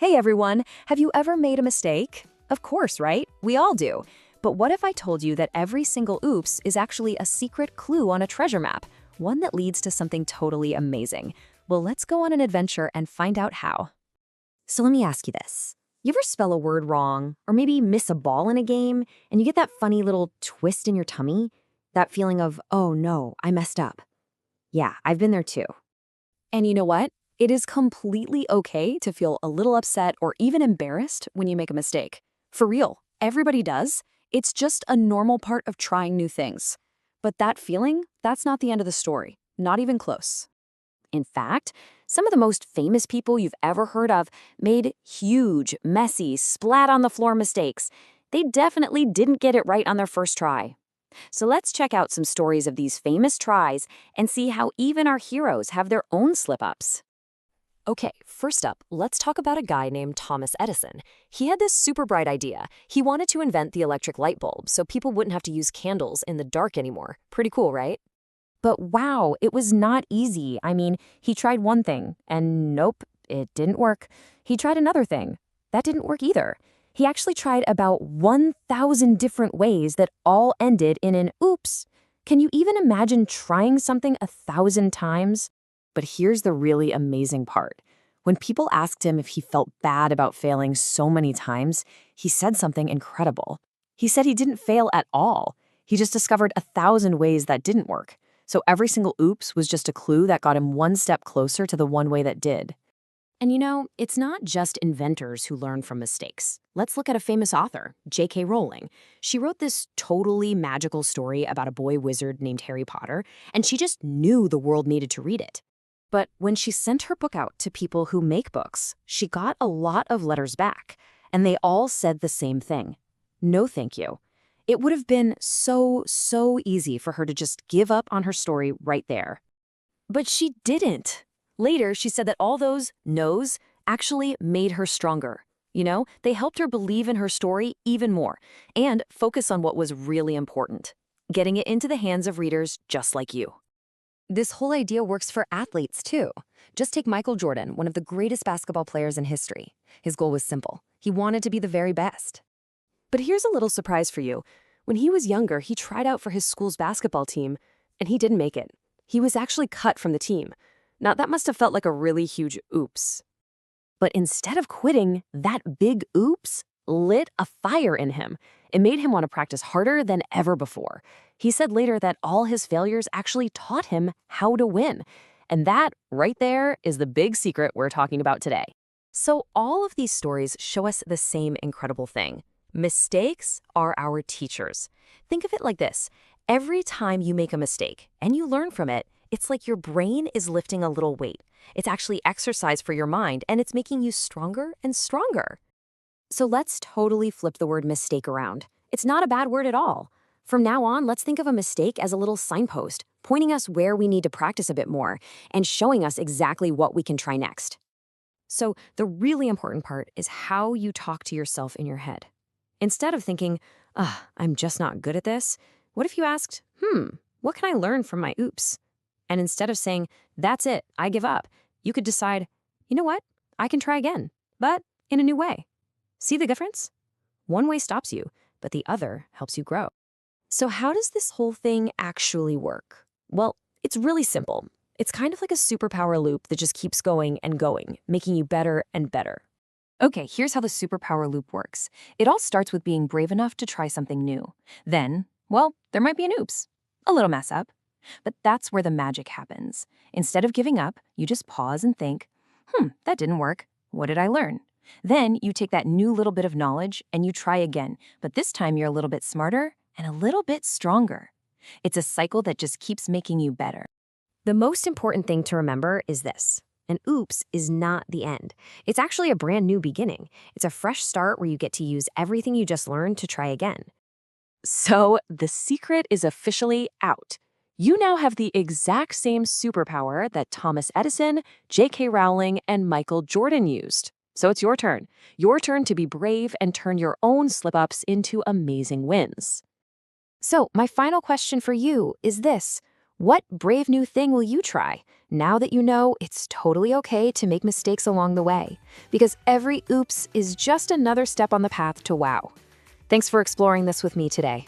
Hey everyone, have you ever made a mistake? Of course, right? We all do. But what if I told you that every single oops is actually a secret clue on a treasure map, one that leads to something totally amazing? Well, let's go on an adventure and find out how. So let me ask you this. You ever spell a word wrong, or maybe miss a ball in a game, and you get that funny little twist in your tummy? That feeling of, oh no, I messed up. Yeah, I've been there too. And you know what? It is completely okay to feel a little upset or even embarrassed when you make a mistake. For real, everybody does. It's just a normal part of trying new things. But that feeling, that's not the end of the story. Not even close. In fact, some of the most famous people you've ever heard of made huge, messy, splat-on-the-floor mistakes. They definitely didn't get it right on their first try. So let's check out some stories of these famous tries and see how even our heroes have their own slip-ups. Okay, first up, let's talk about a guy named Thomas Edison. He had this super bright idea. He wanted to invent the electric light bulb so people wouldn't have to use candles in the dark anymore. Pretty cool, right? But wow, it was not easy. I mean, he tried one thing, and nope, it didn't work. He tried another thing. That didn't work either. He actually tried about 1,000 different ways that all ended in an oops. Can you even imagine trying something 1,000 times? But here's the really amazing part. When people asked him if he felt bad about failing so many times, he said something incredible. He said he didn't fail at all. He just discovered 1,000 ways that didn't work. So every single oops was just a clue that got him one step closer to the one way that did. And you know, it's not just inventors who learn from mistakes. Let's look at a famous author, J.K. Rowling. She wrote this totally magical story about a boy wizard named Harry Potter, and she just knew the world needed to read it. But when she sent her book out to people who make books, she got a lot of letters back, and they all said the same thing. No thank you. It would have been so easy for her to just give up on her story right there. But she didn't. Later, she said that all those no's actually made her stronger. You know, they helped her believe in her story even more and focus on what was really important, getting it into the hands of readers just like you. This whole idea works for athletes, too. Just take Michael Jordan, one of the greatest basketball players in history. His goal was simple. He wanted to be the very best. But here's a little surprise for you. When he was younger, he tried out for his school's basketball team, and he didn't make it. He was actually cut from the team. Now, that must have felt like a really huge oops. But instead of quitting, that big oops lit a fire in him. It made him want to practice harder than ever before. He said later that all his failures actually taught him how to win. And that, right there, is the big secret we're talking about today. So all of these stories show us the same incredible thing. Mistakes are our teachers. Think of it like this. Every time you make a mistake and you learn from it, it's like your brain is lifting a little weight. It's actually exercise for your mind, and it's making you stronger and stronger. So let's totally flip the word mistake around. It's not a bad word at all. From now on, let's think of a mistake as a little signpost, pointing us where we need to practice a bit more and showing us exactly what we can try next. So the really important part is how you talk to yourself in your head. Instead of thinking, I'm just not good at this, what if you asked, what can I learn from my oops? And instead of saying, that's it, I give up, you could decide, you know what, I can try again, but in a new way. See the difference? One way stops you, but the other helps you grow. So how does this whole thing actually work? Well, it's really simple. It's kind of like a superpower loop that just keeps going and going, making you better and better. Okay, here's how the superpower loop works. It all starts with being brave enough to try something new. Then, well, there might be an oops, a little mess up. But that's where the magic happens. Instead of giving up, you just pause and think, that didn't work. What did I learn? Then you take that new little bit of knowledge and you try again, but this time you're a little bit smarter and a little bit stronger. It's a cycle that just keeps making you better. The most important thing to remember is this. An oops is not the end. It's actually a brand new beginning. It's a fresh start where you get to use everything you just learned to try again. So the secret is officially out. You now have the exact same superpower that Thomas Edison, J.K. Rowling, and Michael Jordan used. So it's your turn. Your turn to be brave and turn your own slip-ups into amazing wins. So my final question for you is this. What brave new thing will you try now that you know it's totally okay to make mistakes along the way? Because every oops is just another step on the path to wow. Thanks for exploring this with me today.